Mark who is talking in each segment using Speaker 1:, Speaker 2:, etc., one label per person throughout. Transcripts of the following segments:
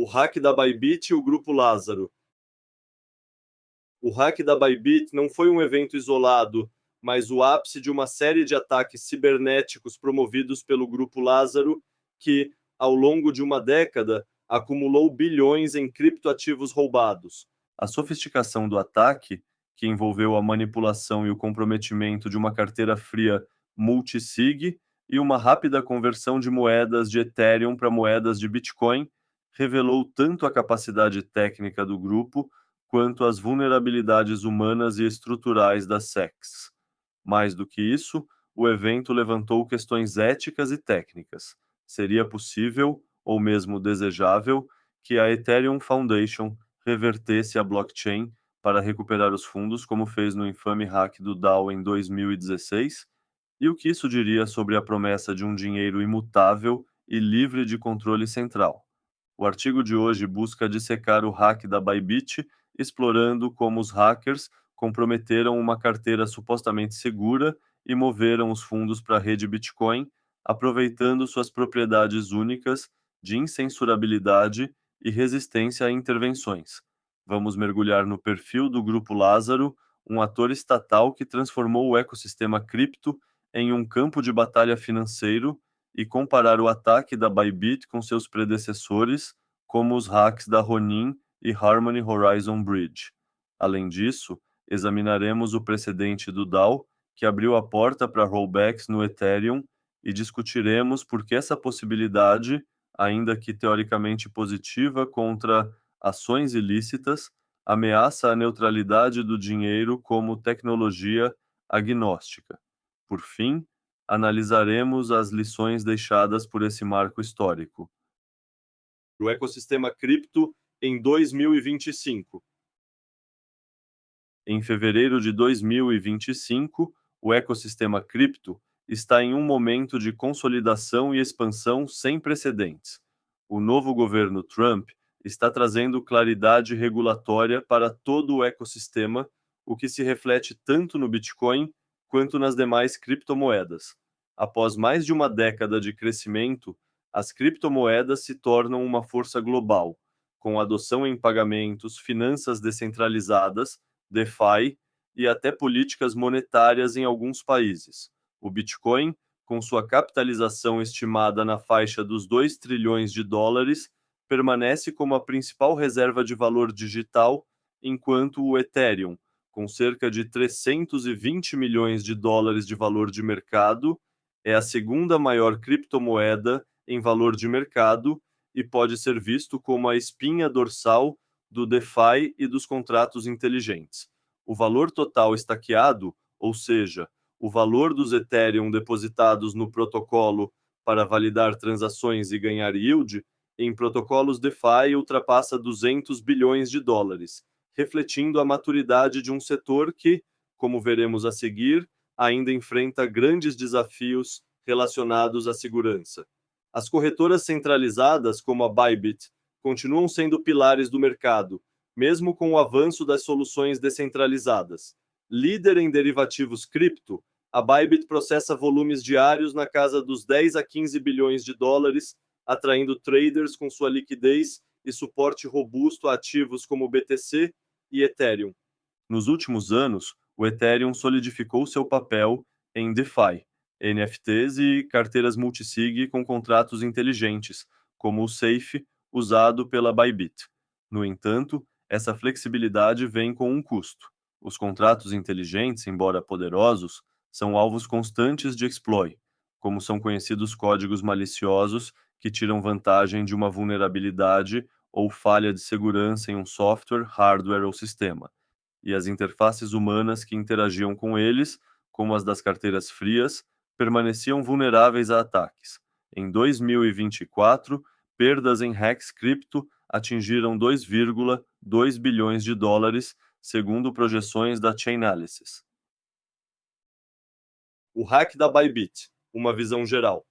Speaker 1: O hack da Bybit e o Grupo Lázaro. O hack da Bybit não foi um evento isolado, mas o ápice de uma série de ataques cibernéticos promovidos pelo Grupo Lázaro, que, ao longo de uma década, acumulou bilhões em criptoativos roubados. A sofisticação do ataque, que envolveu a manipulação e o comprometimento de uma carteira fria multisig e uma rápida conversão de moedas de Ethereum para moedas de Bitcoin, revelou tanto a capacidade técnica do grupo quanto as vulnerabilidades humanas e estruturais das SECs. Mais do que isso, o evento levantou questões éticas e técnicas. Seria possível, ou mesmo desejável, que a Ethereum Foundation revertesse a blockchain para recuperar os fundos, como fez no infame hack do DAO em 2016? E o que isso diria sobre a promessa de um dinheiro imutável e livre de controle central? O artigo de hoje busca dissecar o hack da Bybit, explorando como os hackers comprometeram uma carteira supostamente segura e moveram os fundos para a rede Bitcoin, aproveitando suas propriedades únicas de incensurabilidade e resistência a intervenções. Vamos mergulhar no perfil do Grupo Lázaro, um ator estatal que transformou o ecossistema cripto em um campo de batalha financeiro, e comparar o ataque da Bybit com seus predecessores, como os hacks da Ronin e Harmony Horizon Bridge. Além disso, examinaremos o precedente do DAO, que abriu a porta para rollbacks no Ethereum, e discutiremos por que essa possibilidade, ainda que teoricamente positiva contra ações ilícitas, ameaça a neutralidade do dinheiro como tecnologia agnóstica. Por fim, analisaremos as lições deixadas por esse marco histórico. O ecossistema cripto em 2025. Em fevereiro de 2025, o ecossistema cripto está em um momento de consolidação e expansão sem precedentes. O novo governo Trump está trazendo claridade regulatória para todo o ecossistema, o que se reflete tanto no Bitcoin quanto nas demais criptomoedas. Após mais de uma década de crescimento, as criptomoedas se tornam uma força global, com adoção em pagamentos, finanças descentralizadas, DeFi e até políticas monetárias em alguns países. O Bitcoin, com sua capitalização estimada na faixa dos 2 trilhões de dólares, permanece como a principal reserva de valor digital, enquanto o Ethereum, com cerca de 320 milhões de dólares de valor de mercado, é a segunda maior criptomoeda em valor de mercado e pode ser visto como a espinha dorsal do DeFi e dos contratos inteligentes. O valor total estaqueado, ou seja, o valor dos Ethereum depositados no protocolo para validar transações e ganhar yield, em protocolos DeFi ultrapassa 200 bilhões de dólares, refletindo a maturidade de um setor que, como veremos a seguir, ainda enfrenta grandes desafios relacionados à segurança. As corretoras centralizadas, como a Bybit, continuam sendo pilares do mercado, mesmo com o avanço das soluções descentralizadas. Líder em derivativos cripto, a Bybit processa volumes diários na casa dos 10 a 15 bilhões de dólares, atraindo traders com sua liquidez e suporte robusto a ativos como BTC e Ethereum. Nos últimos anos, o Ethereum solidificou seu papel em DeFi, NFTs e carteiras multisig com contratos inteligentes, como o Safe, usado pela Bybit. No entanto, essa flexibilidade vem com um custo. Os contratos inteligentes, embora poderosos, são alvos constantes de exploit, como são conhecidos códigos maliciosos que tiram vantagem de uma vulnerabilidade ou falha de segurança em um software, hardware ou sistema, e as interfaces humanas que interagiam com eles, como as das carteiras frias, permaneciam vulneráveis a ataques. Em 2024, perdas em hacks cripto atingiram 2,2 bilhões de dólares, segundo projeções da Chainalysis. O hack da Bybit, uma visão geral.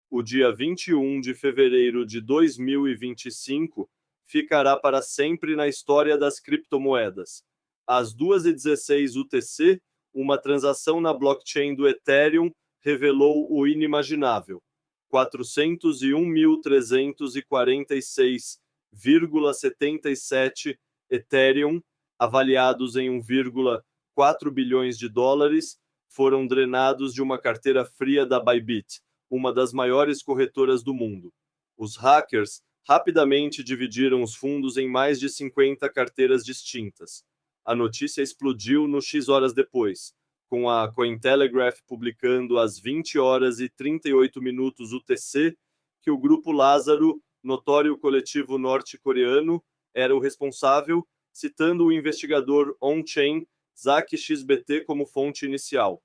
Speaker 1: O dia 21 de fevereiro de 2025 ficará para sempre na história das criptomoedas. Às 2h16 UTC, uma transação na blockchain do Ethereum revelou o inimaginável. 401.346,77 Ethereum, avaliados em 1,4 bilhões de dólares, foram drenados de uma carteira fria da Bybit, uma das maiores corretoras do mundo. Os hackers rapidamente dividiram os fundos em mais de 50 carteiras distintas. A notícia explodiu no X horas depois, com a Cointelegraph publicando às 20 horas e 38 minutos UTC que o Grupo Lázaro, notório coletivo norte-coreano, era o responsável, citando o investigador on-chain Zach XBT como fonte inicial.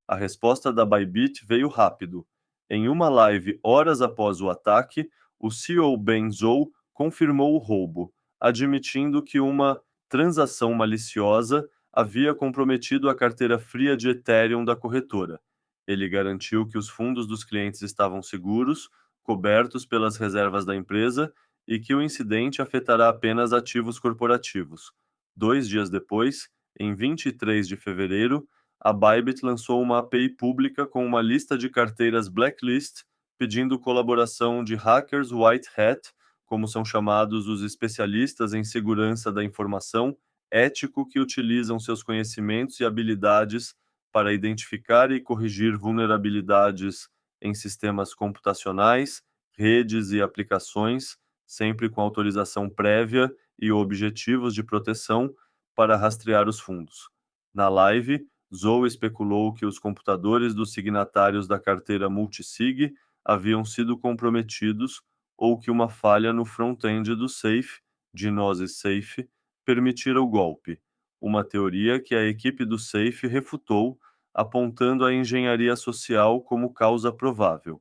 Speaker 1: A resposta da Bybit veio rápido. Em uma live horas após o ataque, o CEO Ben Zhou confirmou o roubo, admitindo que uma transação maliciosa havia comprometido a carteira fria de Ethereum da corretora. Ele garantiu que os fundos dos clientes estavam seguros, cobertos pelas reservas da empresa e que o incidente afetará apenas ativos corporativos. 2 dias depois, em 23 de fevereiro, a Bybit lançou uma API pública com uma lista de carteiras blacklist pedindo colaboração de hackers white hat, como são chamados os especialistas em segurança da informação, ético que utilizam seus conhecimentos e habilidades para identificar e corrigir vulnerabilidades em sistemas computacionais, redes e aplicações, sempre com autorização prévia e objetivos de proteção para rastrear os fundos. Na live, Zou especulou que os computadores dos signatários da carteira multisig haviam sido comprometidos ou que uma falha no front-end do Safe, de Gnosis Safe, permitira o golpe, uma teoria que a equipe do Safe refutou, apontando a engenharia social como causa provável.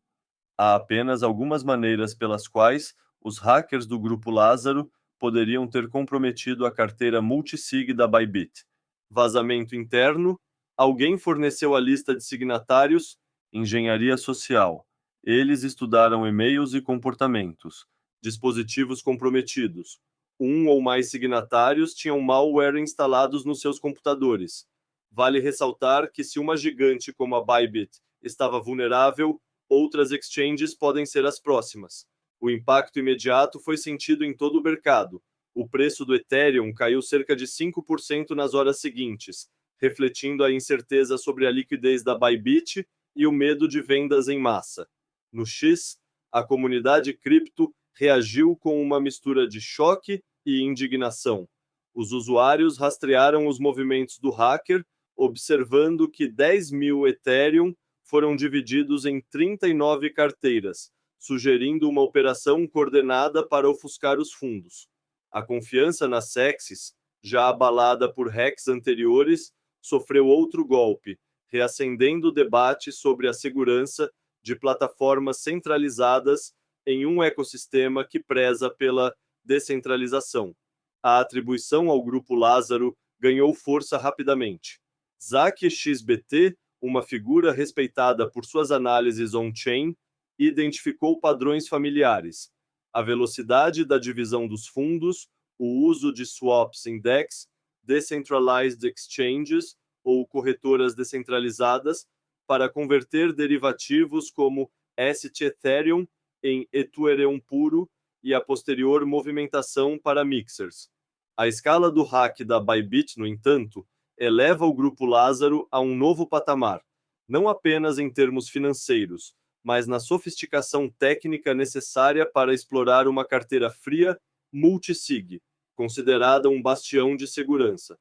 Speaker 1: Há apenas algumas maneiras pelas quais os hackers do Grupo Lázaro poderiam ter comprometido a carteira multisig da Bybit. Vazamento interno, alguém forneceu a lista de signatários, engenharia social. Eles estudaram e-mails e comportamentos, dispositivos comprometidos. Um ou mais signatários tinham malware instalados nos seus computadores. Vale ressaltar que se uma gigante como a Bybit estava vulnerável, outras exchanges podem ser as próximas. O impacto imediato foi sentido em todo o mercado. O preço do Ethereum caiu cerca de 5% nas horas seguintes, refletindo a incerteza sobre a liquidez da Bybit e o medo de vendas em massa. No X, a comunidade cripto reagiu com uma mistura de choque e indignação. Os usuários rastrearam os movimentos do hacker, observando que 10 mil Ethereum foram divididos em 39 carteiras, sugerindo uma operação coordenada para ofuscar os fundos. A confiança na Sexes, já abalada por hacks anteriores, sofreu outro golpe, reacendendo o debate sobre a segurança de plataformas centralizadas em um ecossistema que preza pela descentralização. A atribuição ao Grupo Lázaro ganhou força rapidamente. Zach XBT, uma figura respeitada por suas análises on-chain, identificou padrões familiares: a velocidade da divisão dos fundos, o uso de swaps em DEX, Decentralized Exchanges, ou corretoras descentralizadas, para converter derivativos como ST Ethereum em Ethereum puro e a posterior movimentação para mixers. A escala do hack da Bybit, no entanto, eleva o Grupo Lázaro a um novo patamar, não apenas em termos financeiros, mas na sofisticação técnica necessária para explorar uma carteira fria multisig, considerada um bastião de segurança.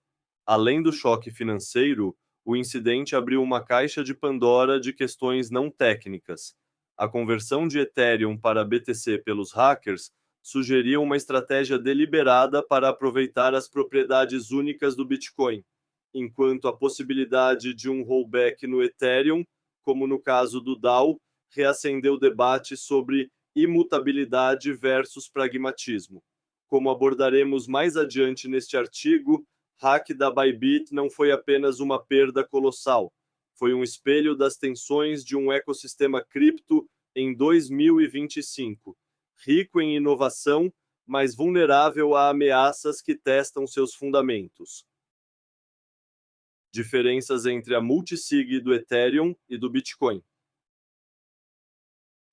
Speaker 1: Além do choque financeiro, o incidente abriu uma caixa de Pandora de questões não técnicas. A conversão de Ethereum para BTC pelos hackers sugeria uma estratégia deliberada para aproveitar as propriedades únicas do Bitcoin, enquanto a possibilidade de um rollback no Ethereum, como no caso do DAO, reacendeu o debate sobre imutabilidade versus pragmatismo. Como abordaremos mais adiante neste artigo, hack da Bybit não foi apenas uma perda colossal, foi um espelho das tensões de um ecossistema cripto em 2025, rico em inovação, mas vulnerável a ameaças que testam seus fundamentos. Diferenças entre a multisig do Ethereum e do Bitcoin.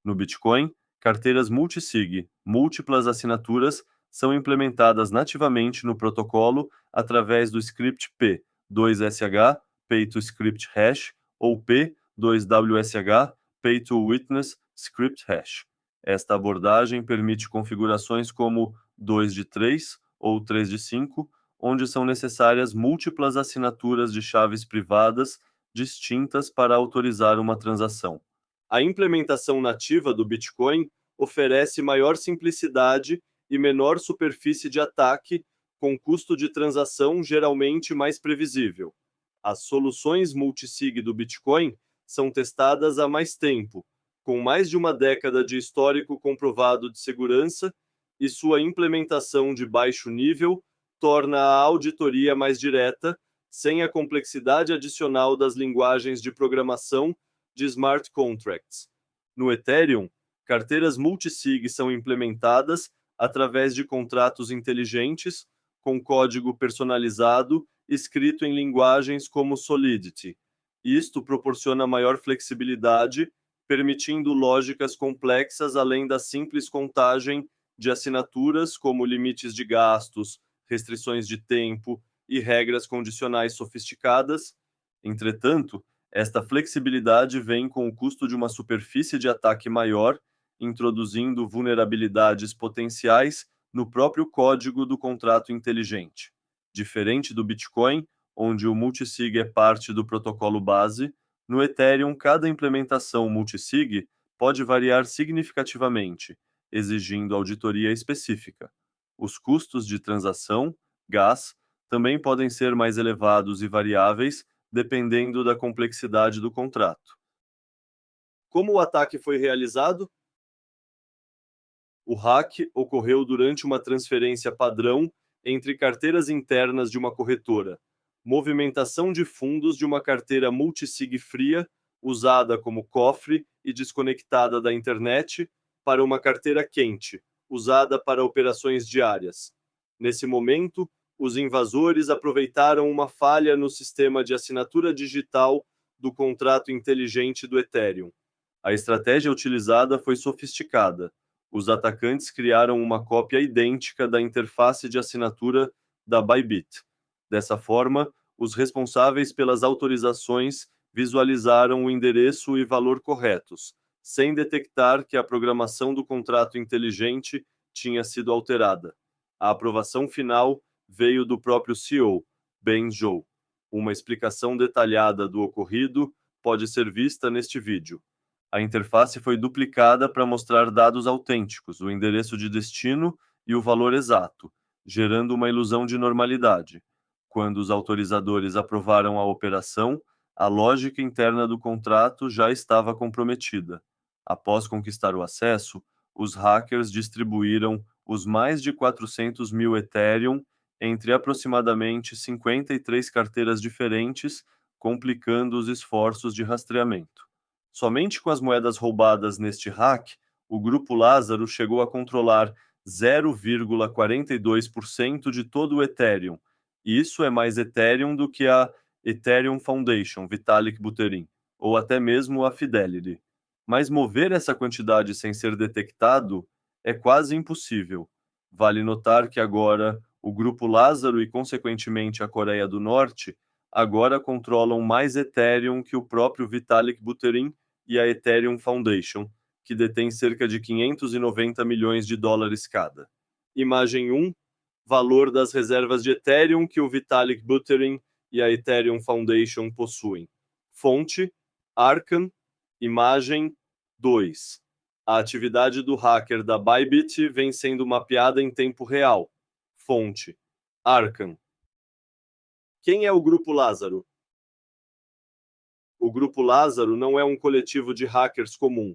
Speaker 1: No Bitcoin, carteiras multisig, múltiplas assinaturas, são implementadas nativamente no protocolo através do script P2SH, Pay to Script Hash, ou P2WSH, Pay to Witness Script Hash. Esta abordagem permite configurações como 2 de 3 ou 3 de 5, onde são necessárias múltiplas assinaturas de chaves privadas distintas para autorizar uma transação. A implementação nativa do Bitcoin oferece maior simplicidade e menor superfície de ataque, com custo de transação geralmente mais previsível. As soluções multisig do Bitcoin são testadas há mais tempo, com mais de uma década de histórico comprovado de segurança, e sua implementação de baixo nível torna a auditoria mais direta, sem a complexidade adicional das linguagens de programação de smart contracts. No Ethereum, carteiras multisig são implementadas através de contratos inteligentes, com código personalizado escrito em linguagens como Solidity. Isto proporciona maior flexibilidade, permitindo lógicas complexas além da simples contagem de assinaturas, como limites de gastos, restrições de tempo e regras condicionais sofisticadas. Entretanto, esta flexibilidade vem com o custo de uma superfície de ataque maior, introduzindo vulnerabilidades potenciais no próprio código do contrato inteligente. Diferente do Bitcoin, onde o multisig é parte do protocolo base, no Ethereum cada implementação multisig pode variar significativamente, exigindo auditoria específica. Os custos de transação, gas, também podem ser mais elevados e variáveis, dependendo da complexidade do contrato. Como o ataque foi realizado? O hack ocorreu durante uma transferência padrão entre carteiras internas de uma corretora, movimentação de fundos de uma carteira multisig fria, usada como cofre e desconectada da internet, para uma carteira quente, usada para operações diárias. Nesse momento, os invasores aproveitaram uma falha no sistema de assinatura digital do contrato inteligente do Ethereum. A estratégia utilizada foi sofisticada. Os atacantes criaram uma cópia idêntica da interface de assinatura da Bybit. Dessa forma, os responsáveis pelas autorizações visualizaram o endereço e valor corretos, sem detectar que a programação do contrato inteligente tinha sido alterada. A aprovação final veio do próprio CEO, Ben Zhou. Uma explicação detalhada do ocorrido pode ser vista neste vídeo. A interface foi duplicada para mostrar dados autênticos, o endereço de destino e o valor exato, gerando uma ilusão de normalidade. Quando os autorizadores aprovaram a operação, a lógica interna do contrato já estava comprometida. Após conquistar o acesso, os hackers distribuíram os mais de 400 mil Ethereum entre aproximadamente 53 carteiras diferentes, complicando os esforços de rastreamento. Somente com as moedas roubadas neste hack, o Grupo Lázaro chegou a controlar 0,42% de todo o Ethereum. Isso é mais Ethereum do que a Ethereum Foundation, Vitalik Buterin, ou até mesmo a Fidelity. Mas mover essa quantidade sem ser detectado é quase impossível. Vale notar que agora o Grupo Lázaro e, consequentemente, a Coreia do Norte agora controlam mais Ethereum que o próprio Vitalik Buterin e a Ethereum Foundation, que detém cerca de 590 milhões de dólares cada. Imagem 1. Valor das reservas de Ethereum que o Vitalik Buterin e a Ethereum Foundation possuem. Fonte: Arcan. Imagem 2. A atividade do hacker da Bybit vem sendo mapeada em tempo real. Fonte: Arcan. Quem é o Grupo Lázaro? O Grupo Lázaro não é um coletivo de hackers comum.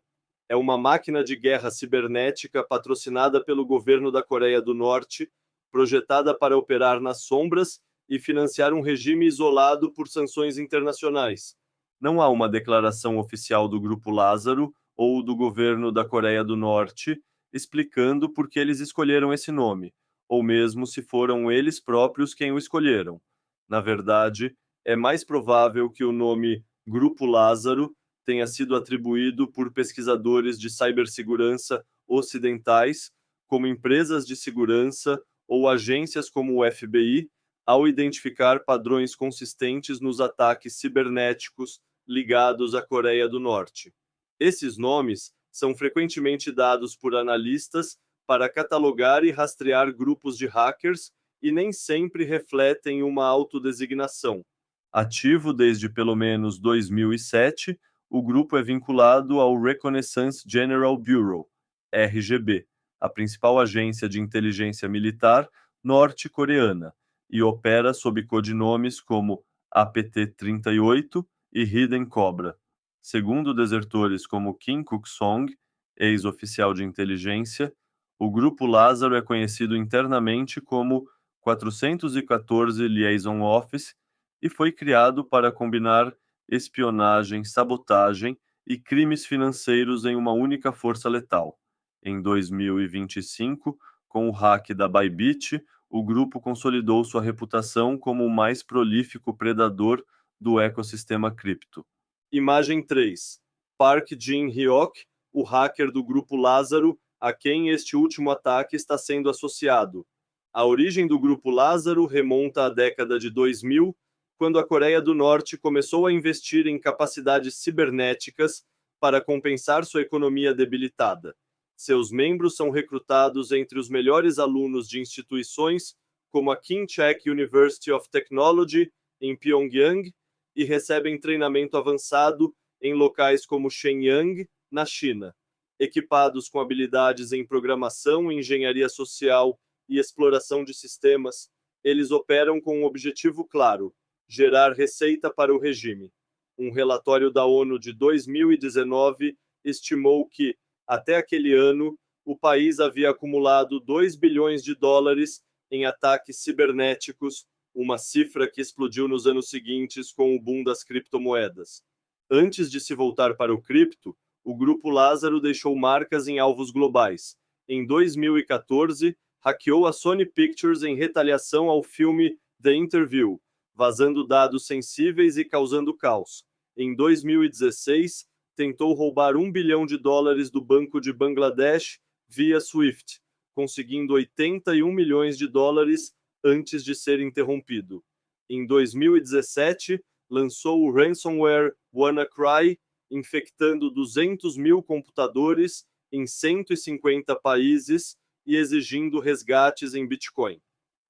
Speaker 1: É uma máquina de guerra cibernética patrocinada pelo governo da Coreia do Norte, projetada para operar nas sombras e financiar um regime isolado por sanções internacionais. Não há uma declaração oficial do Grupo Lázaro ou do governo da Coreia do Norte explicando por que eles escolheram esse nome, ou mesmo se foram eles próprios quem o escolheram. Na verdade, é mais provável que o nome Grupo Lázaro tenha sido atribuído por pesquisadores de cibersegurança ocidentais, como empresas de segurança ou agências como o FBI, ao identificar padrões consistentes nos ataques cibernéticos ligados à Coreia do Norte. Esses nomes são frequentemente dados por analistas para catalogar e rastrear grupos de hackers e nem sempre refletem uma autodesignação. Ativo desde pelo menos 2007, o grupo é vinculado ao Reconnaissance General Bureau, RGB, a principal agência de inteligência militar norte-coreana, e opera sob codinomes como APT-38 e Hidden Cobra. Segundo desertores como Kim Kuk-song, ex-oficial de inteligência, o Grupo Lázaro é conhecido internamente como 414 Liaison Office e foi criado para combinar espionagem, sabotagem e crimes financeiros em uma única força letal. Em 2025, com o hack da Bybit, o grupo consolidou sua reputação como o mais prolífico predador do ecossistema cripto. Imagem 3. Park Jin-hyuk, o hacker do Grupo Lázaro, a quem este último ataque está sendo associado. A origem do Grupo Lázaro remonta à década de 2000, quando a Coreia do Norte começou a investir em capacidades cibernéticas para compensar sua economia debilitada. Seus membros são recrutados entre os melhores alunos de instituições como a Kim-Chaek University of Technology, em Pyongyang, e recebem treinamento avançado em locais como Shenyang, na China. Equipados com habilidades em programação, engenharia social e exploração de sistemas, eles operam com um objetivo claro: gerar receita para o regime. Um relatório da ONU de 2019 estimou que, até aquele ano, o país havia acumulado 2 bilhões de dólares em ataques cibernéticos, uma cifra que explodiu nos anos seguintes com o boom das criptomoedas. Antes de se voltar para o cripto, o Grupo Lázaro deixou marcas em alvos globais. Em 2014, hackeou a Sony Pictures em retaliação ao filme The Interview, vazando dados sensíveis e causando caos. Em 2016, tentou roubar 1 bilhão de dólares do Banco de Bangladesh via SWIFT, conseguindo 81 milhões de dólares antes de ser interrompido. Em 2017, lançou o ransomware WannaCry, infectando 200 mil computadores em 150 países e exigindo resgates em Bitcoin.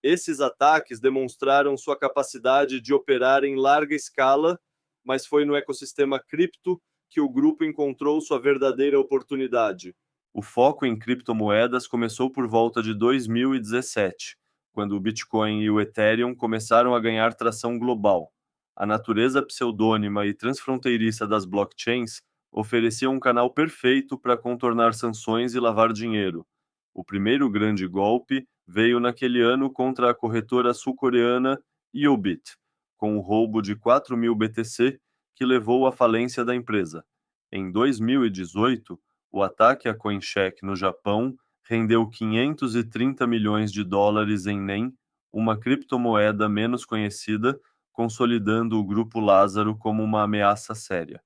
Speaker 1: Esses ataques demonstraram sua capacidade de operar em larga escala, mas foi no ecossistema cripto que o grupo encontrou sua verdadeira oportunidade. O foco em criptomoedas começou por volta de 2017, quando o Bitcoin e o Ethereum começaram a ganhar tração global. A natureza pseudônima e transfronteiriça das blockchains oferecia um canal perfeito para contornar sanções e lavar dinheiro. O primeiro grande golpe veio naquele ano contra a corretora sul-coreana Yobit, com o roubo de 4.000 BTC, que levou à falência da empresa. Em 2018, o ataque à Coincheck no Japão rendeu 530 milhões de dólares em NEM, uma criptomoeda menos conhecida, consolidando o Grupo Lázaro como uma ameaça séria.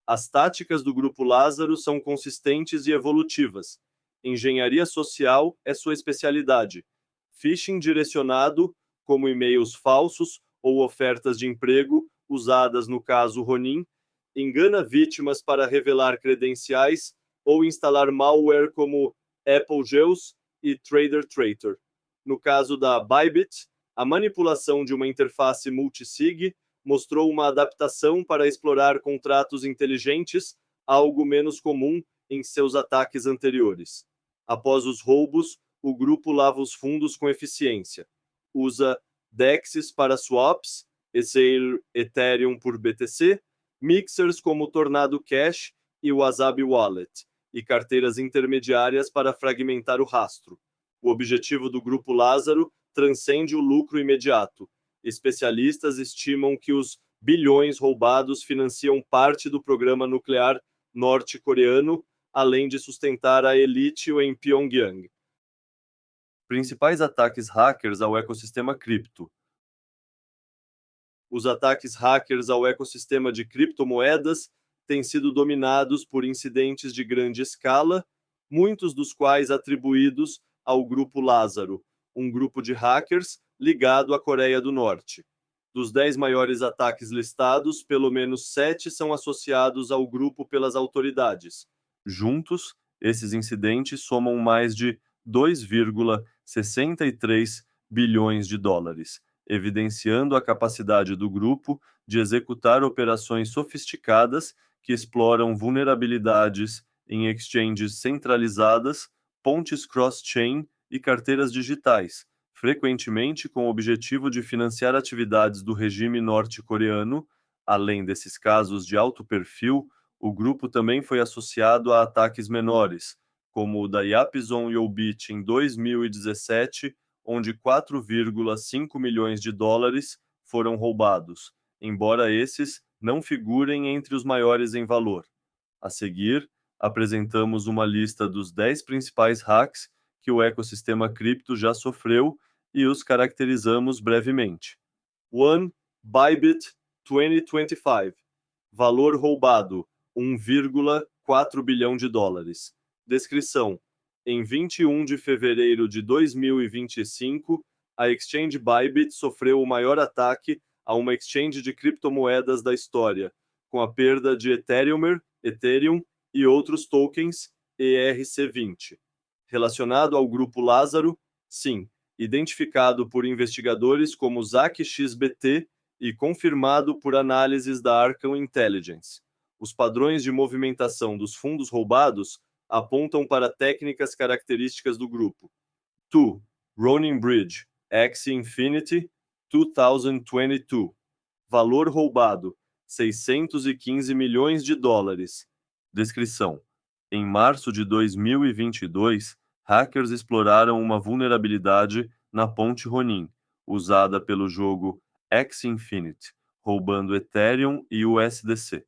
Speaker 1: As táticas do Grupo Lázaro são consistentes e evolutivas. Engenharia social é sua especialidade. Phishing direcionado, como e-mails falsos ou ofertas de emprego, usadas no caso Ronin, engana vítimas para revelar credenciais ou instalar malware como Apple Geus e Trader Traitor. No caso da Bybit, a manipulação de uma interface multisig mostrou uma adaptação para explorar contratos inteligentes, algo menos comum em seus ataques anteriores. Após os roubos, o grupo lava os fundos com eficiência. Usa DEXs para swaps, Ethereum por BTC, mixers como Tornado Cash e Wasabi Wallet, e carteiras intermediárias para fragmentar o rastro. O objetivo do Grupo Lázaro transcende o lucro imediato. Especialistas estimam que os bilhões roubados financiam parte do programa nuclear norte-coreano, além de sustentar a elite em Pyongyang. Principais ataques hackers ao ecossistema cripto. Os ataques hackers ao ecossistema de criptomoedas têm sido dominados por incidentes de grande escala, muitos dos quais atribuídos ao Grupo Lázaro, um grupo de hackers ligado à Coreia do Norte. Dos 10 maiores ataques listados, pelo menos 7 são associados ao grupo pelas autoridades. Juntos, esses incidentes somam mais de 2,63 bilhões de dólares, evidenciando a capacidade do grupo de executar operações sofisticadas que exploram vulnerabilidades em exchanges centralizadas, pontes cross-chain e carteiras digitais, frequentemente com o objetivo de financiar atividades do regime norte-coreano. Além desses casos de alto perfil, o grupo também foi associado a ataques menores, como o da Yapzon Yobit em 2017, onde 4,5 milhões de dólares foram roubados, embora esses não figurem entre os maiores em valor. A seguir, apresentamos uma lista dos 10 principais hacks que o ecossistema cripto já sofreu e os caracterizamos brevemente. 1. Bybit 2025. Valor roubado: 1,4 bilhão de dólares. Descrição: em 21 de fevereiro de 2025, a exchange Bybit sofreu o maior ataque a uma exchange de criptomoedas da história, com a perda de Ethereum e outros tokens ERC20. Relacionado ao Grupo Lázaro? Sim, identificado por investigadores como ZachXBT e confirmado por análises da Arkham Intelligence. Os padrões de movimentação dos fundos roubados apontam para técnicas características do grupo. 2. Ronin Bridge Axie Infinity 2022. Valor roubado: 615 milhões de dólares. Descrição: em março de 2022, hackers exploraram uma vulnerabilidade na ponte Ronin, usada pelo jogo Axie Infinity, roubando Ethereum e USDC.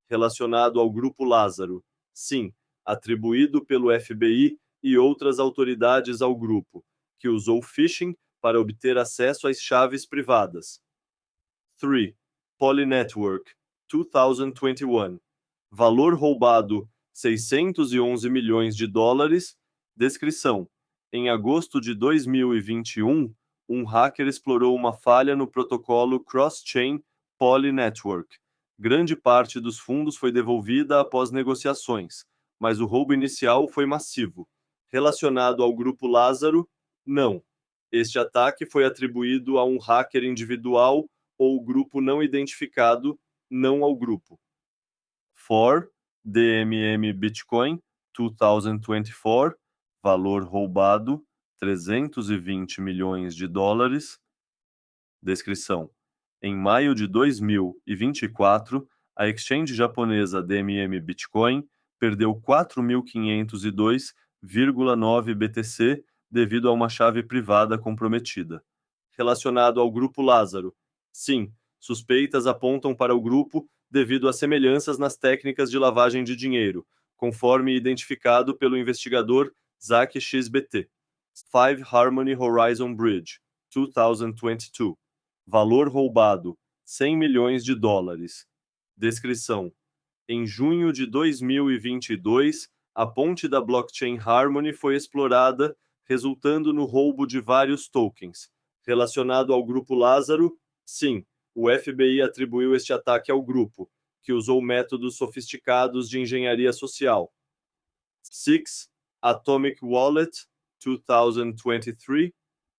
Speaker 1: Relacionado ao Grupo Lázaro? Sim, atribuído pelo FBI e outras autoridades ao grupo, que usou phishing para obter acesso às chaves privadas. 3. Poly Network 2021. Valor roubado: 611 milhões de dólares. Descrição: em agosto de 2021, um hacker explorou uma falha no protocolo cross-chain Poly Network. Grande parte dos fundos foi devolvida após negociações, mas o roubo inicial foi massivo. Relacionado ao Grupo Lázaro? Não. Este ataque foi atribuído a um hacker individual ou grupo não identificado, não ao grupo. 4. DMM Bitcoin 2024. Valor roubado: 320 milhões de dólares. Descrição: em maio de 2024, a exchange japonesa DMM Bitcoin perdeu 4.502,9 BTC devido a uma chave privada comprometida. Relacionado ao Grupo Lázaro? Sim, suspeitas apontam para o grupo devido a semelhanças nas técnicas de lavagem de dinheiro, conforme identificado pelo investigador ZachXBT. 5 Harmony Horizon Bridge 2022. Valor roubado: 100 milhões de dólares. Descrição: em junho de 2022, a ponte da blockchain Harmony foi explorada, resultando no roubo de vários tokens. Relacionado ao Grupo Lázaro? Sim, o FBI atribuiu este ataque ao grupo, que usou métodos sofisticados de engenharia social. 6. Atomic Wallet 2023.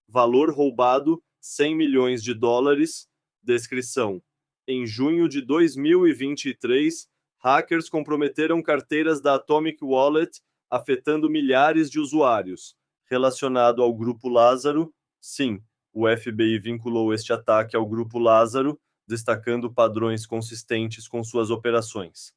Speaker 1: Valor roubado: 100 milhões de dólares. Descrição: em junho de 2023, hackers comprometeram carteiras da Atomic Wallet, afetando milhares de usuários. Relacionado ao Grupo Lázaro? Sim, o FBI vinculou este ataque ao Grupo Lázaro, destacando padrões consistentes com suas operações.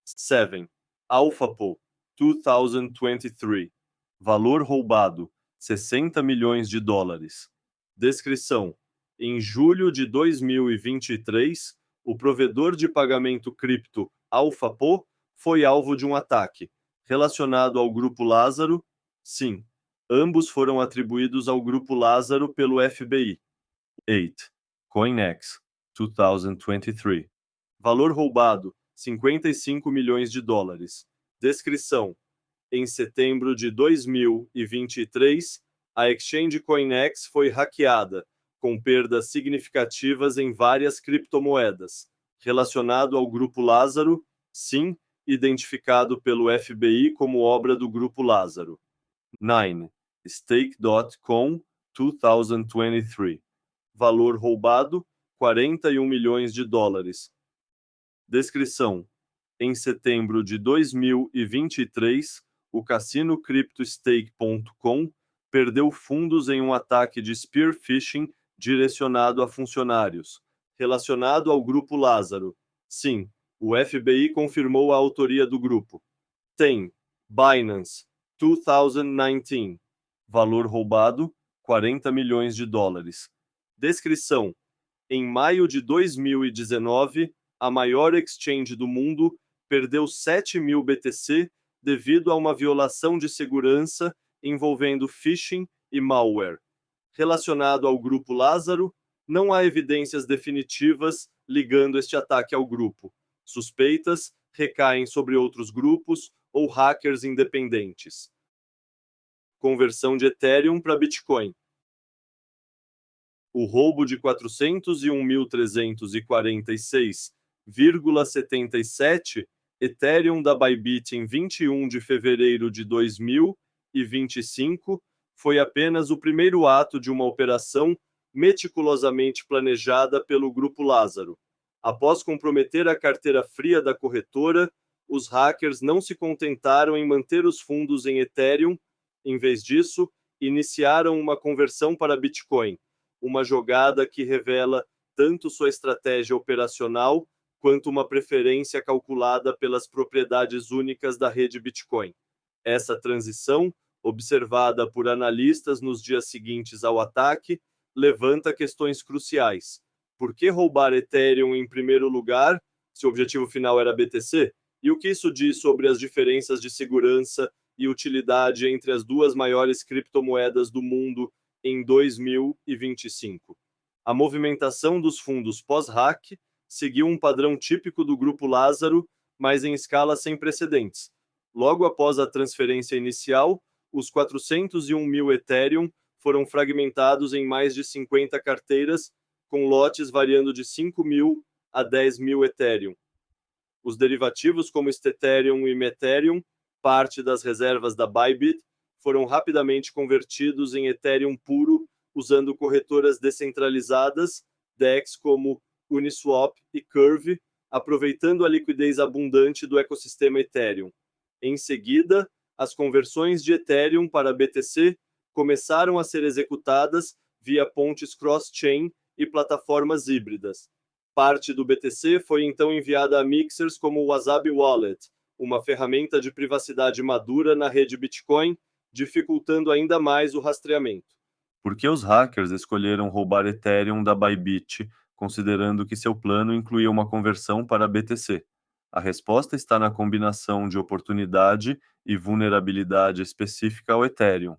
Speaker 1: 7. AlphaPo 2023. Valor roubado: 60 milhões de dólares. Descrição: em julho de 2023, o provedor de pagamento cripto AlphaPo foi alvo de um ataque. Relacionado ao Grupo Lázaro? Sim, ambos foram atribuídos ao Grupo Lázaro pelo FBI. 8. CoinEx 2023. Valor roubado: 55 milhões de dólares. Descrição: em setembro de 2023, a exchange CoinEx foi hackeada, com perdas significativas em várias criptomoedas. Relacionado ao Grupo Lázaro, sim, identificado pelo FBI como obra do Grupo Lázaro. 9. Stake.com 2023. Valor roubado: 41 milhões de dólares. Descrição: em setembro de 2023, o cassino CryptoStake.com perdeu fundos em um ataque de spear phishing direcionado a funcionários. Relacionado ao Grupo Lázaro. Sim, o FBI confirmou a autoria do grupo. 10. Binance 2019. Valor roubado: 40 milhões de dólares. Descrição: em maio de 2019, a maior exchange do mundo perdeu 7.000 BTC devido a uma violação de segurança envolvendo phishing e malware. Relacionado ao Grupo Lázaro, não há evidências definitivas ligando este ataque ao grupo. Suspeitas recaem sobre outros grupos ou hackers independentes. Conversão de Ethereum para Bitcoin. O roubo de 401.346,77 Ethereum da Bybit em 21 de fevereiro de 2025 foi apenas o primeiro ato de uma operação meticulosamente planejada pelo Grupo Lázaro. Após comprometer a carteira fria da corretora, os hackers não se contentaram em manter os fundos em Ethereum. Em vez disso, iniciaram uma conversão para Bitcoin, uma jogada que revela tanto sua estratégia operacional quanto uma preferência calculada pelas propriedades únicas da rede Bitcoin. Essa transição, observada por analistas nos dias seguintes ao ataque, levanta questões cruciais. Por que roubar Ethereum em primeiro lugar, se o objetivo final era BTC? E o que isso diz sobre as diferenças de segurança e utilidade entre as duas maiores criptomoedas do mundo em 2025? A movimentação dos fundos pós-hack seguiu um padrão típico do Grupo Lázaro, mas em escala sem precedentes. Logo após a transferência inicial, os 401.000 Ethereum foram fragmentados em mais de 50 carteiras, com lotes variando de 5.000 a 10.000 Ethereum. Os derivativos como Stethereum e Methereum, parte das reservas da Bybit, foram rapidamente convertidos em Ethereum puro, usando corretoras descentralizadas, DEX como Uniswap e Curve, aproveitando a liquidez abundante do ecossistema Ethereum. Em seguida, as conversões de Ethereum para BTC começaram a ser executadas via pontes cross-chain e plataformas híbridas. Parte do BTC foi então enviada a mixers como o Wasabi Wallet, uma ferramenta de privacidade madura na rede Bitcoin, dificultando ainda mais o rastreamento. Por que os hackers escolheram roubar Ethereum da Bybit, considerando que seu plano incluía uma conversão para BTC? A resposta está na combinação de oportunidade e vulnerabilidade específica ao Ethereum.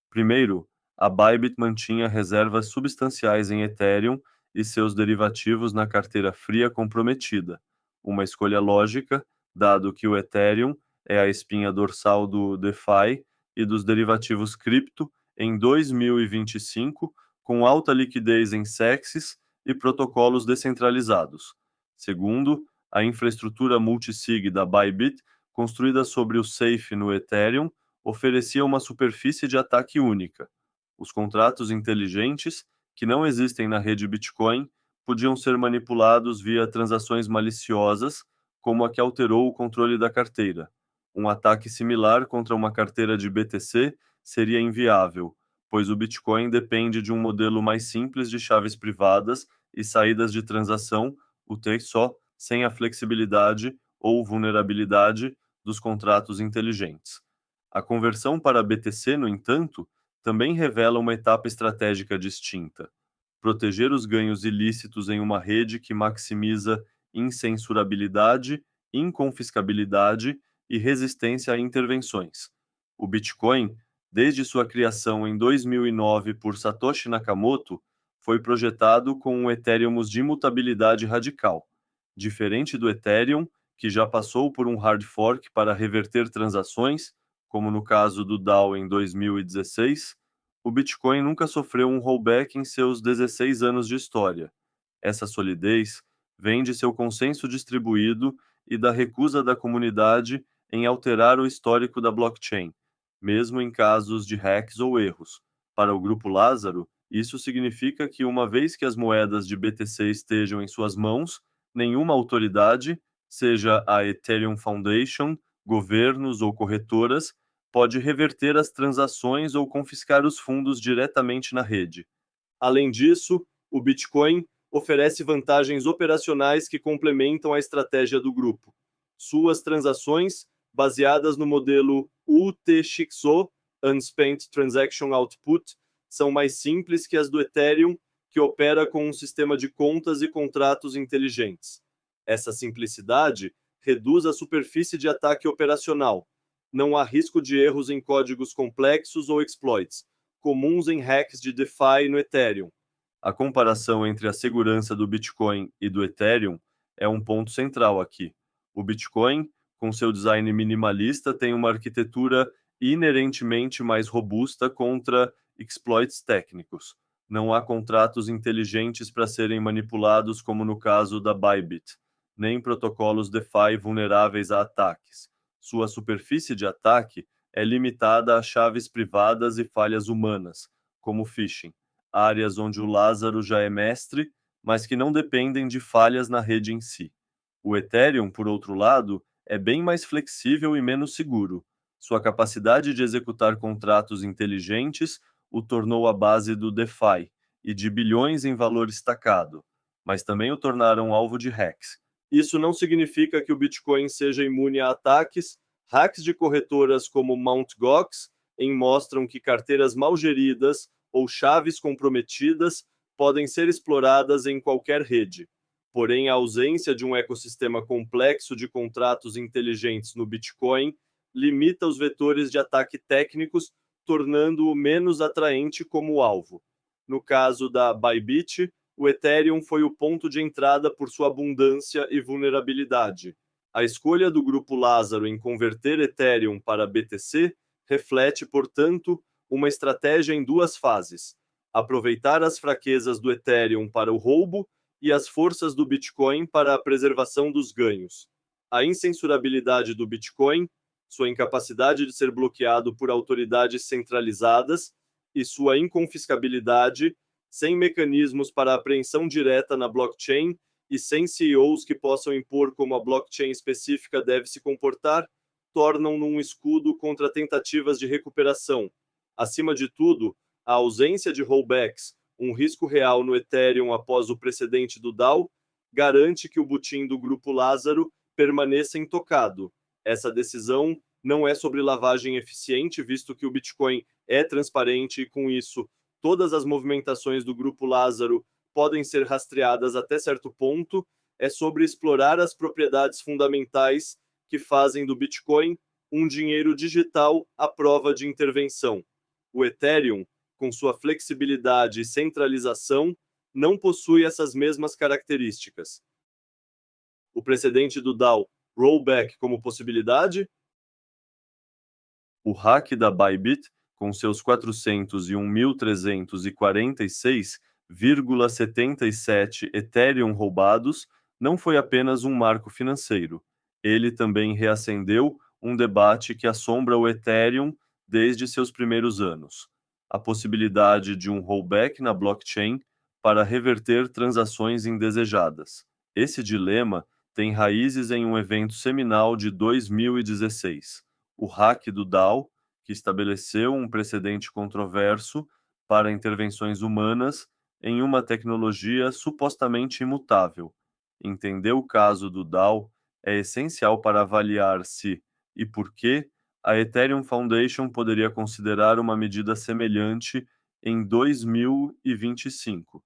Speaker 1: Primeiro, a Bybit mantinha reservas substanciais em Ethereum e seus derivativos na carteira fria comprometida. Uma escolha lógica, dado que o Ethereum é a espinha dorsal do DeFi e dos derivativos cripto em 2025, com alta liquidez em SEXs e protocolos descentralizados. Segundo, a infraestrutura multisig da Bybit, construída sobre o Safe no Ethereum, oferecia uma superfície de ataque única. Os contratos inteligentes, que não existem na rede Bitcoin, podiam ser manipulados via transações maliciosas, como a que alterou o controle da carteira. Um ataque similar contra uma carteira de BTC seria inviável, pois o Bitcoin depende de um modelo mais simples de chaves privadas e saídas de transação, UTXO, sem a flexibilidade ou vulnerabilidade dos contratos inteligentes. A conversão para BTC, no entanto, também revela uma etapa estratégica distinta: proteger os ganhos ilícitos em uma rede que maximiza incensurabilidade, inconfiscabilidade e resistência a intervenções. O Bitcoin, desde sua criação em 2009 por Satoshi Nakamoto, foi projetado com um Ethereum de imutabilidade radical. Diferente do Ethereum, que já passou por um hard fork para reverter transações, como no caso do DAO em 2016, o Bitcoin nunca sofreu um rollback em seus 16 anos de história. Essa solidez vem de seu consenso distribuído e da recusa da comunidade em alterar o histórico da blockchain, mesmo em casos de hacks ou erros. Para o Grupo Lázaro, isso significa que, uma vez que as moedas de BTC estejam em suas mãos, nenhuma autoridade, seja a Ethereum Foundation, governos ou corretoras, pode reverter as transações ou confiscar os fundos diretamente na rede. Além disso, o Bitcoin oferece vantagens operacionais que complementam a estratégia do grupo. Suas transações, baseadas no modelo UTXO, Unspent Transaction Output, são mais simples que as do Ethereum, que opera com um sistema de contas e contratos inteligentes. Essa simplicidade reduz a superfície de ataque operacional. Não há risco de erros em códigos complexos ou exploits, comuns em hacks de DeFi no Ethereum. A comparação entre a segurança do Bitcoin e do Ethereum é um ponto central aqui. O Bitcoin, com seu design minimalista, tem uma arquitetura inerentemente mais robusta contra exploits técnicos. Não há contratos inteligentes para serem manipulados, como no caso da Bybit, nem protocolos DeFi vulneráveis a ataques. Sua superfície de ataque é limitada a chaves privadas e falhas humanas, como phishing, áreas onde o Lázaro já é mestre, mas que não dependem de falhas na rede em si. O Ethereum, por outro lado, é bem mais flexível e menos seguro. Sua capacidade de executar contratos inteligentes o tornou a base do DeFi e de bilhões em valor estacado, mas também o tornaram alvo de hacks. Isso não significa que o Bitcoin seja imune a ataques. Hacks de corretoras como Mt. Gox mostram que carteiras mal geridas ou chaves comprometidas podem ser exploradas em qualquer rede. Porém, a ausência de um ecossistema complexo de contratos inteligentes no Bitcoin limita os vetores de ataque técnicos, tornando-o menos atraente como alvo. No caso da Bybit, o Ethereum foi o ponto de entrada por sua abundância e vulnerabilidade. A escolha do Grupo Lázaro em converter Ethereum para BTC reflete, portanto, uma estratégia em duas fases: aproveitar as fraquezas do Ethereum para o roubo e as forças do Bitcoin para a preservação dos ganhos. A incensurabilidade do Bitcoin, sua incapacidade de ser bloqueado por autoridades centralizadas e sua inconfiscabilidade, sem mecanismos para apreensão direta na blockchain e sem CEOs que possam impor como a blockchain específica deve se comportar, tornam-no um escudo contra tentativas de recuperação. Acima de tudo, a ausência de rollbacks, um risco real no Ethereum após o precedente do DAO, garante que o butim do Grupo Lázaro permaneça intocado. Essa decisão não é sobre lavagem eficiente, visto que o Bitcoin é transparente e, com isso, todas as movimentações do Grupo Lázaro podem ser rastreadas até certo ponto. É sobre explorar as propriedades fundamentais que fazem do Bitcoin um dinheiro digital à prova de intervenção. O Ethereum, com sua flexibilidade e centralização, não possui essas mesmas características. O precedente do DAO, rollback como possibilidade? O hack da Bybit, com seus 401.346,77 Ethereum roubados, não foi apenas um marco financeiro. Ele também reacendeu um debate que assombra o Ethereum desde seus primeiros anos: a possibilidade de um rollback na blockchain para reverter transações indesejadas. Esse dilema tem raízes em um evento seminal de 2016, o hack do DAO, que estabeleceu um precedente controverso para intervenções humanas em uma tecnologia supostamente imutável. Entender o caso do DAO é essencial para avaliar se e por que a Ethereum Foundation poderia considerar uma medida semelhante em 2025.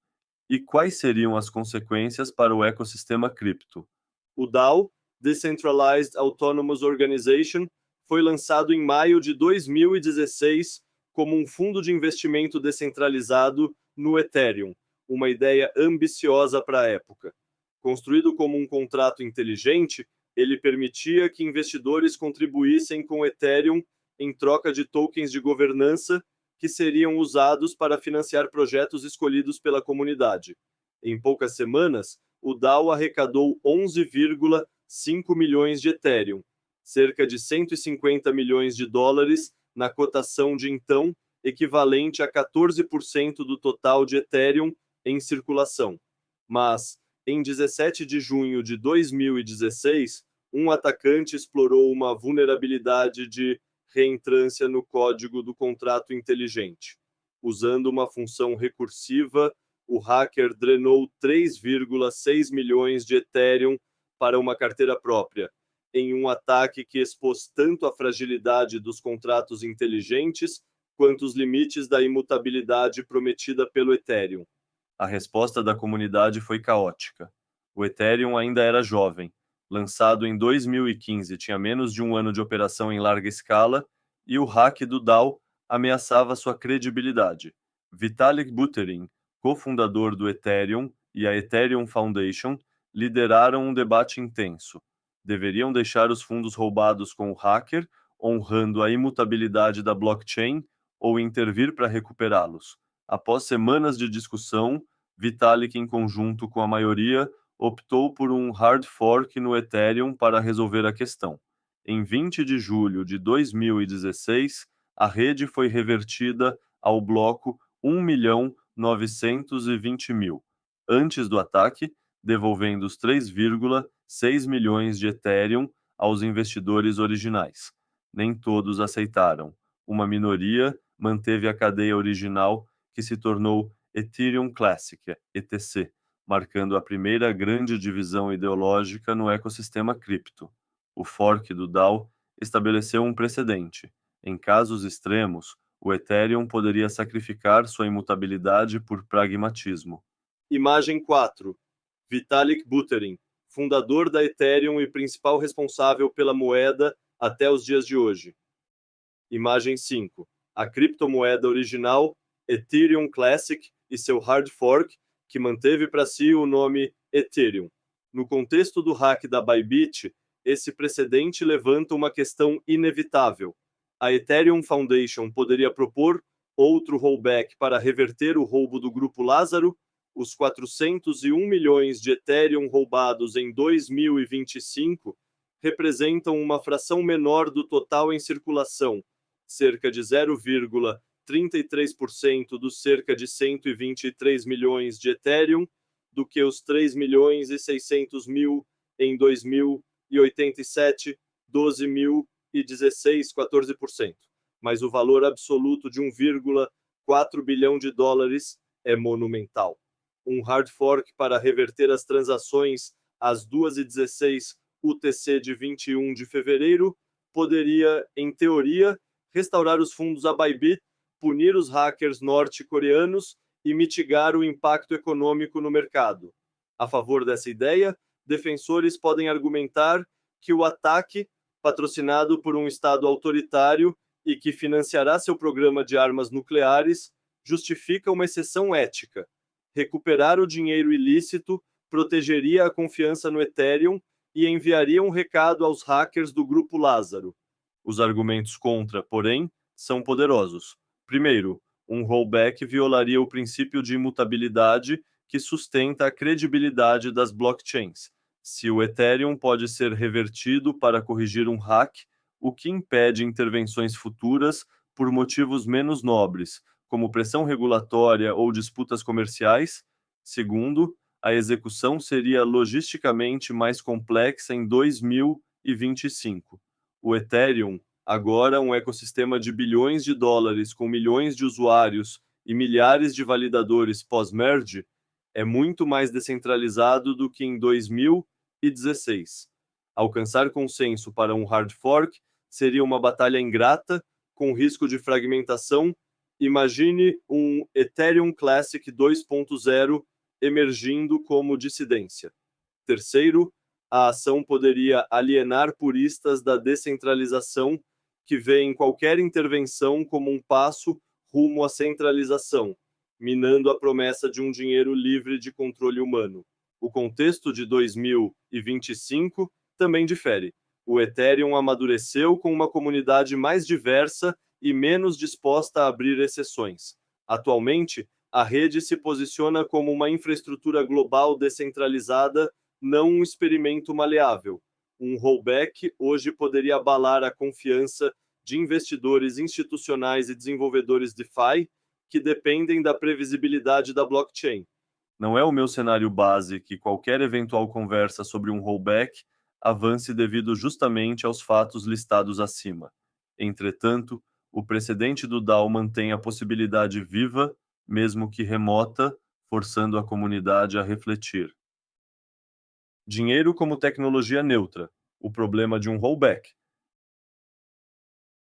Speaker 1: E quais seriam as consequências para o ecossistema cripto? O DAO, Decentralized Autonomous Organization, foi lançado em maio de 2016 como um fundo de investimento descentralizado no Ethereum, uma ideia ambiciosa para a época. Construído como um contrato inteligente, Ele permitia que investidores contribuíssem com Ethereum em troca de tokens de governança que seriam usados para financiar projetos escolhidos pela comunidade. Em poucas semanas, o DAO arrecadou 11,5 milhões de Ethereum, cerca de 150 milhões de dólares na cotação de então, equivalente a 14% do total de Ethereum em circulação. Mas, em 17 de junho de 2016, um atacante explorou uma vulnerabilidade de reentrância no código do contrato inteligente. Usando uma função recursiva, o hacker drenou 3,6 milhões de Ethereum para uma carteira própria, em um ataque que expôs tanto a fragilidade dos contratos inteligentes quanto os limites da imutabilidade prometida pelo Ethereum. A resposta da comunidade foi caótica. O Ethereum ainda era jovem. Lançado em 2015, tinha menos de um ano de operação em larga escala, e o hack do DAO ameaçava sua credibilidade. Vitalik Buterin, cofundador do Ethereum, e a Ethereum Foundation lideraram um debate intenso. Deveriam deixar os fundos roubados com o hacker, honrando a imutabilidade da blockchain, ou intervir para recuperá-los? Após semanas de discussão, Vitalik, em conjunto com a maioria, optou por um hard fork no Ethereum para resolver a questão. Em 20 de julho de 2016, a rede foi revertida ao bloco 1.920.000, antes do ataque, devolvendo os 3,6 milhões de Ethereum aos investidores originais. Nem todos aceitaram. Uma minoria manteve a cadeia original, que se tornou Ethereum Classic, ETC, marcando a primeira grande divisão ideológica no ecossistema cripto. O fork do DAO estabeleceu um precedente. Em casos extremos, o Ethereum poderia sacrificar sua imutabilidade por pragmatismo. Imagem 4. Vitalik Buterin, fundador da Ethereum e principal responsável pela moeda até os dias de hoje. Imagem 5. A criptomoeda original, Ethereum Classic, e seu hard fork, que manteve para si o nome Ethereum. No contexto do hack da Bybit, esse precedente levanta uma questão inevitável. A Ethereum Foundation poderia propor outro rollback para reverter o roubo do Grupo Lázaro? Os 401 milhões de Ethereum roubados em 2025 representam uma fração menor do total em circulação, cerca de 0,33% dos cerca de 123 milhões de Ethereum, do que os 3 milhões e 600 mil em 2087, 12.016, 14%. Mas o valor absoluto de 1,4 bilhão de dólares é monumental. Um hard fork para reverter as transações às 2h16 UTC de 21 de fevereiro poderia, em teoria, restaurar os fundos à Bybit, punir os hackers norte-coreanos e mitigar o impacto econômico no mercado. A favor dessa ideia, defensores podem argumentar que o ataque, patrocinado por um Estado autoritário e que financiará seu programa de armas nucleares, justifica uma exceção ética. Recuperar o dinheiro ilícito protegeria a confiança no Ethereum e enviaria um recado aos hackers do Grupo Lázaro. Os argumentos contra, porém, são poderosos. Primeiro, um rollback violaria o princípio de imutabilidade que sustenta a credibilidade das blockchains. Se o Ethereum pode ser revertido para corrigir um hack, o que impede intervenções futuras por motivos menos nobres, como pressão regulatória ou disputas comerciais? Segundo, a execução seria logisticamente mais complexa em 2025. O Ethereum, agora um ecossistema de bilhões de dólares com milhões de usuários e milhares de validadores pós-merge, é muito mais descentralizado do que em 2016. Alcançar consenso para um hard fork seria uma batalha ingrata, com risco de fragmentação. Imagine um Ethereum Classic 2.0 emergindo como dissidência. Terceiro, a ação poderia alienar puristas da descentralização que veem qualquer intervenção como um passo rumo à centralização, minando a promessa de um dinheiro livre de controle humano. O contexto de 2025 também difere. O Ethereum amadureceu com uma comunidade mais diversa e menos disposta a abrir exceções. Atualmente, a rede se posiciona como uma infraestrutura global descentralizada, não um experimento maleável. Um rollback hoje poderia abalar a confiança de investidores institucionais e desenvolvedores DeFi que dependem da previsibilidade da blockchain. Não é o meu cenário base que qualquer eventual conversa sobre um rollback avance devido justamente aos fatos listados acima. Entretanto, o precedente do DAO mantém a possibilidade viva, mesmo que remota, forçando a comunidade a refletir. Dinheiro como tecnologia neutra. O problema de um rollback.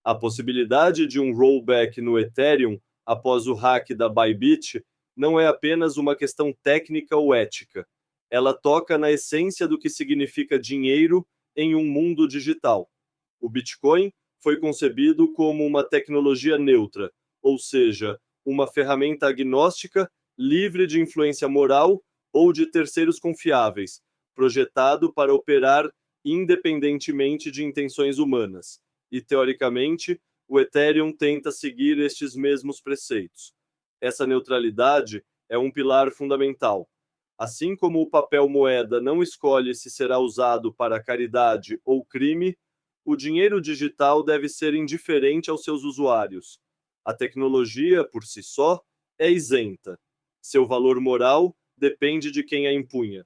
Speaker 1: A possibilidade de um rollback no Ethereum após o hack da Bybit não é apenas uma questão técnica ou ética. Ela toca na essência do que significa dinheiro em um mundo digital. O Bitcoin foi concebido como uma tecnologia neutra, ou seja, uma ferramenta agnóstica, livre de influência moral ou de terceiros confiáveis, projetado para operar independentemente de intenções humanas. E, teoricamente, o Ethereum tenta seguir estes mesmos preceitos. Essa neutralidade é um pilar fundamental. Assim como o papel moeda não escolhe se será usado para caridade ou crime, o dinheiro digital deve ser indiferente aos seus usuários. A tecnologia, por si só, é isenta. Seu valor moral depende de quem a empunha.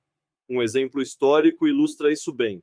Speaker 1: Um exemplo histórico ilustra isso bem.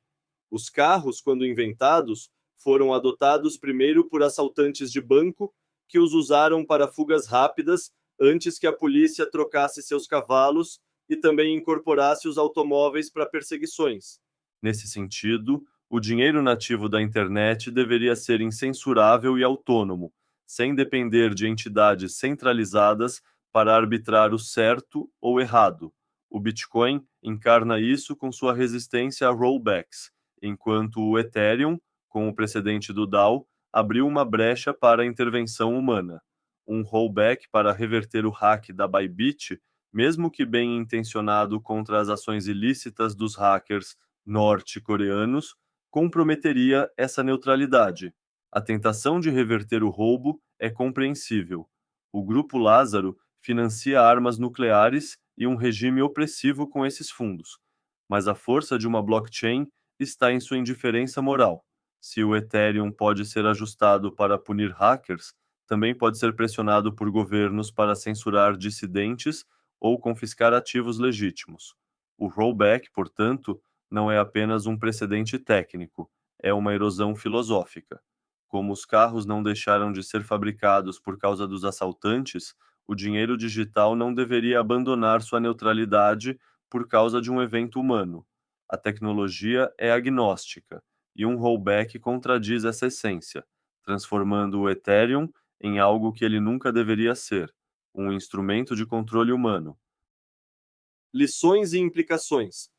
Speaker 1: Os carros, quando inventados, foram adotados primeiro por assaltantes de banco, que os usaram para fugas rápidas antes que a polícia trocasse seus cavalos e também incorporasse os automóveis para perseguições. Nesse sentido, o dinheiro nativo da internet deveria ser incensurável e autônomo, sem depender de entidades centralizadas para arbitrar o certo ou errado. O Bitcoin encarna isso com sua resistência a rollbacks, enquanto o Ethereum, com o precedente do DAO, abriu uma brecha para a intervenção humana. Um rollback para reverter o hack da Bybit, mesmo que bem intencionado contra as ações ilícitas dos hackers norte-coreanos, comprometeria essa neutralidade. A tentação de reverter o roubo é compreensível. O Grupo Lázaro financia armas nucleares e um regime opressivo com esses fundos, mas a força de uma blockchain está em sua indiferença moral. Se o Ethereum pode ser ajustado para punir hackers, também pode ser pressionado por governos para censurar dissidentes ou confiscar ativos legítimos. O rollback, portanto, não é apenas um precedente técnico, é uma erosão filosófica. Como os carros não deixaram de ser fabricados por causa dos assaltantes, o dinheiro digital não deveria abandonar sua neutralidade por causa de um evento humano. A tecnologia é agnóstica, e um rollback contradiz essa essência, transformando o Ethereum em algo que ele nunca deveria ser, um instrumento de controle humano. Lições e implicações.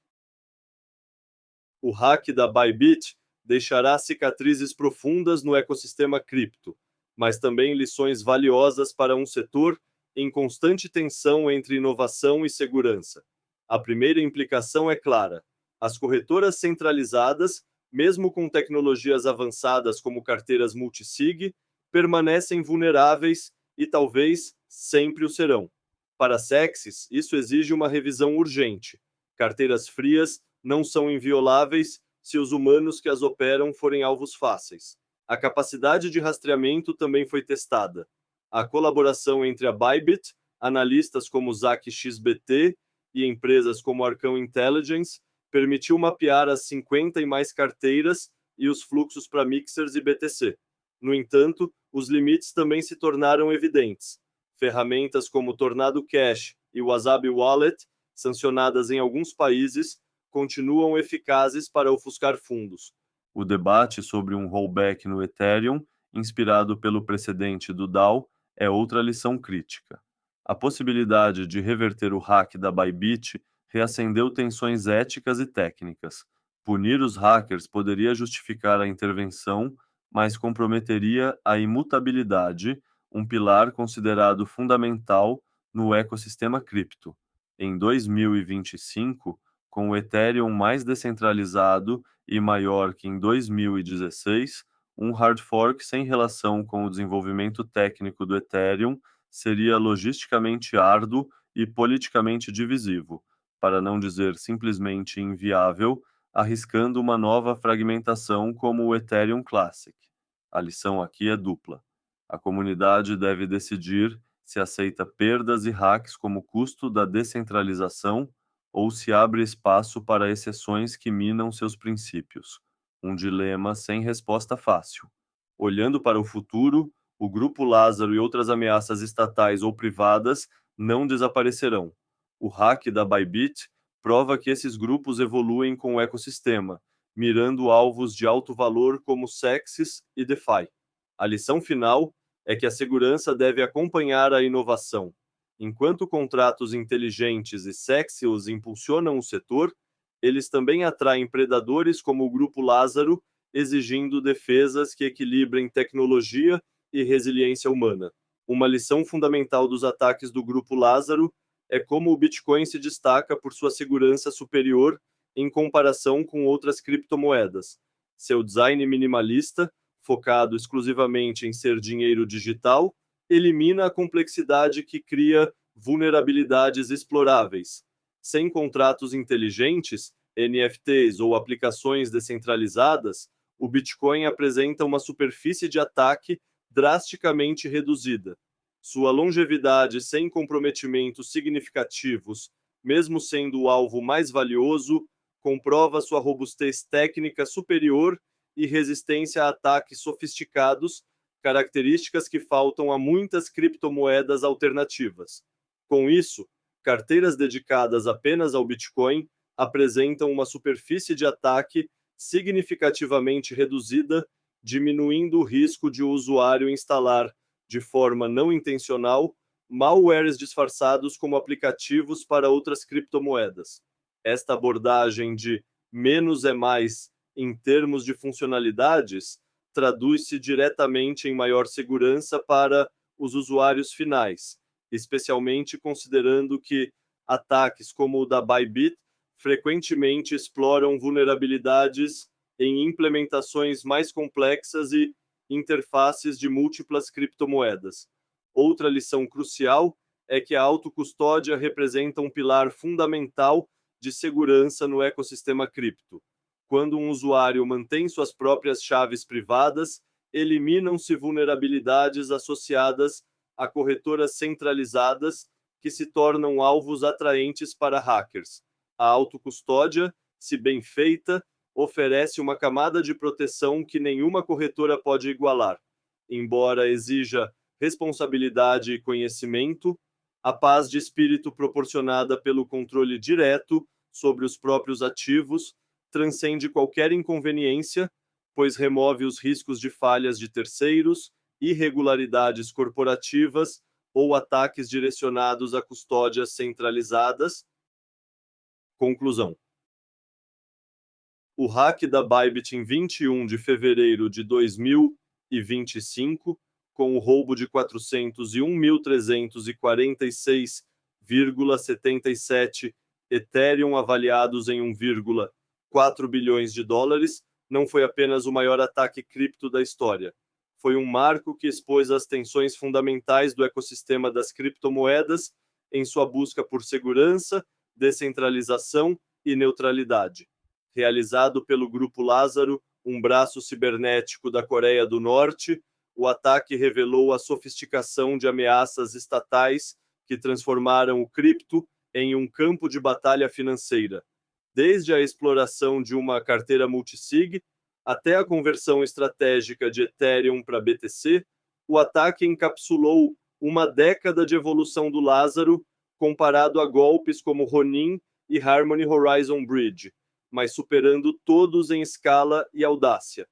Speaker 1: O hack da Bybit deixará cicatrizes profundas no ecossistema cripto, mas também lições valiosas para um setor em constante tensão entre inovação e segurança. A primeira implicação é clara: as corretoras centralizadas, mesmo com tecnologias avançadas como carteiras multisig, permanecem vulneráveis e talvez sempre o serão. Para SECs, isso exige uma revisão urgente. Carteiras frias não são invioláveis se os humanos que as operam forem alvos fáceis. A capacidade de rastreamento também foi testada. A colaboração entre a Bybit, analistas como ZachXBT e empresas como Arcão Intelligence permitiu mapear as 50 e mais carteiras e os fluxos para mixers e BTC. No entanto, os limites também se tornaram evidentes. Ferramentas como Tornado Cash e Wasabi Wallet, sancionadas em alguns países, continuam eficazes para ofuscar fundos. O debate sobre um rollback no Ethereum, inspirado pelo precedente do DAO, é outra lição crítica. A possibilidade de reverter o hack da Bybit reacendeu tensões éticas e técnicas. Punir os hackers poderia justificar a intervenção, mas comprometeria a imutabilidade, um pilar considerado fundamental no ecossistema cripto. Em 2025, Com o Ethereum mais descentralizado e maior que em 2016, um hard fork sem relação com o desenvolvimento técnico do Ethereum seria logisticamente árduo e politicamente divisivo, para não dizer simplesmente inviável, arriscando uma nova fragmentação como o Ethereum Classic. A lição aqui é dupla. A comunidade deve decidir se aceita perdas e hacks como custo da descentralização ou se abre espaço para exceções que minam seus princípios. Um dilema sem resposta fácil. Olhando para o futuro, o Grupo Lázaro e outras ameaças estatais ou privadas não desaparecerão. O hack da Bybit prova que esses grupos evoluem com o ecossistema, mirando alvos de alto valor como Sexes e DeFi. A lição final é que a segurança deve acompanhar a inovação. Enquanto contratos inteligentes e sexy impulsionam o setor, eles também atraem predadores como o Grupo Lázaro, exigindo defesas que equilibrem tecnologia e resiliência humana. Uma lição fundamental dos ataques do Grupo Lázaro é como o Bitcoin se destaca por sua segurança superior em comparação com outras criptomoedas. Seu design minimalista, focado exclusivamente em ser dinheiro digital, elimina a complexidade que cria vulnerabilidades exploráveis. Sem contratos inteligentes, NFTs ou aplicações descentralizadas, o Bitcoin apresenta uma superfície de ataque drasticamente reduzida. Sua longevidade sem comprometimentos significativos, mesmo sendo o alvo mais valioso, comprova sua robustez técnica superior e resistência a ataques sofisticados, características que faltam a muitas criptomoedas alternativas. Com isso, carteiras dedicadas apenas ao Bitcoin apresentam uma superfície de ataque significativamente reduzida, diminuindo o risco de o usuário instalar, de forma não intencional, malwares disfarçados como aplicativos para outras criptomoedas. Esta abordagem de menos é mais em termos de funcionalidades traduz-se diretamente em maior segurança para os usuários finais, especialmente considerando que ataques como o da Bybit frequentemente exploram vulnerabilidades em implementações mais complexas e interfaces de múltiplas criptomoedas. Outra lição crucial é que a autocustódia representa um pilar fundamental de segurança no ecossistema cripto. Quando um usuário mantém suas próprias chaves privadas, eliminam-se vulnerabilidades associadas a corretoras centralizadas que se tornam alvos atraentes para hackers. A autocustódia, se bem feita, oferece uma camada de proteção que nenhuma corretora pode igualar. Embora exija responsabilidade e conhecimento, a paz de espírito proporcionada pelo controle direto sobre os próprios ativos transcende qualquer inconveniência, pois remove os riscos de falhas de terceiros, irregularidades corporativas ou ataques direcionados a custódias centralizadas. Conclusão: o hack da Bybit em 21 de fevereiro de 2025, com o roubo de 401.346,77 Ethereum avaliados em 1,4 bilhões de dólares, não foi apenas o maior ataque cripto da história. Foi um marco que expôs as tensões fundamentais do ecossistema das criptomoedas em sua busca por segurança, descentralização e neutralidade. Realizado pelo Grupo Lázaro, um braço cibernético da Coreia do Norte, o ataque revelou a sofisticação de ameaças estatais que transformaram o cripto em um campo de batalha financeira. Desde a exploração de uma carteira multisig até a conversão estratégica de Ethereum para BTC, o ataque encapsulou uma década de evolução do Lázaro comparado a golpes como Ronin e Harmony Horizon Bridge, mas superando todos em escala e audácia.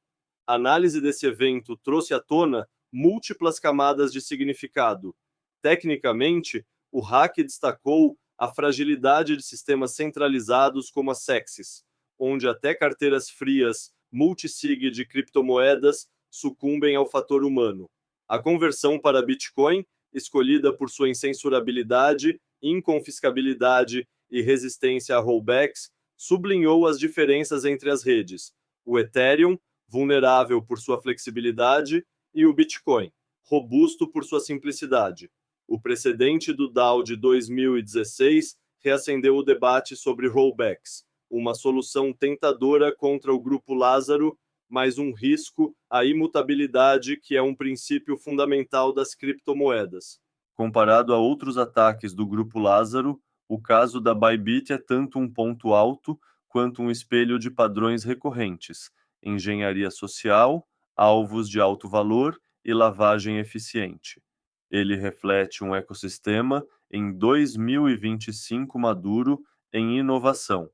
Speaker 1: A análise desse evento trouxe à tona múltiplas camadas de significado. Tecnicamente, o hack destacou a fragilidade de sistemas centralizados como as SECs, onde até carteiras frias multisig de criptomoedas sucumbem ao fator humano. A conversão para Bitcoin, escolhida por sua incensurabilidade, inconfiscabilidade e resistência a rollbacks, sublinhou as diferenças entre as redes: o Ethereum, vulnerável por sua flexibilidade, e o Bitcoin, robusto por sua simplicidade. O precedente do DAO de 2016 reacendeu o debate sobre rollbacks, uma solução tentadora contra o Grupo Lázaro, mas um risco à imutabilidade, que é um princípio fundamental das criptomoedas. Comparado a outros ataques do Grupo Lázaro, o caso da Bybit é tanto um ponto alto quanto um espelho de padrões recorrentes: engenharia social, alvos de alto valor e lavagem eficiente. Ele reflete um ecossistema em 2025 maduro em inovação,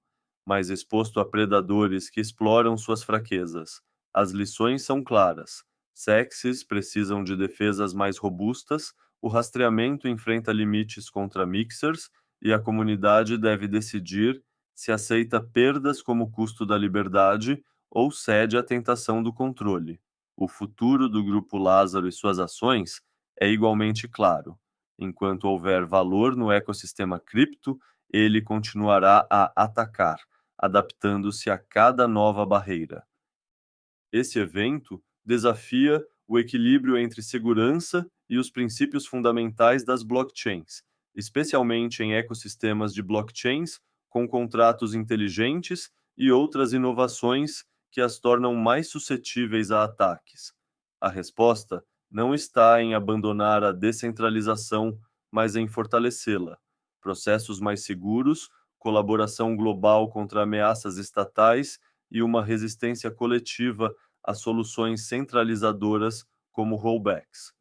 Speaker 1: mas exposto a predadores que exploram suas fraquezas. As lições são claras. Sexes precisam de defesas mais robustas, o rastreamento enfrenta limites contra mixers e a comunidade deve decidir se aceita perdas como custo da liberdade ou cede à tentação do controle. O futuro do Grupo Lázaro e suas ações é igualmente claro. Enquanto houver valor no ecossistema cripto, ele continuará a atacar, adaptando-se a cada nova barreira. Esse evento desafia o equilíbrio entre segurança e os princípios fundamentais das blockchains, especialmente em ecossistemas de blockchains com contratos inteligentes e outras inovações que as tornam mais suscetíveis a ataques. A resposta não está em abandonar a descentralização, mas em fortalecê-la. Processos mais seguros, colaboração global contra ameaças estatais e uma resistência coletiva a soluções centralizadoras como rollbacks.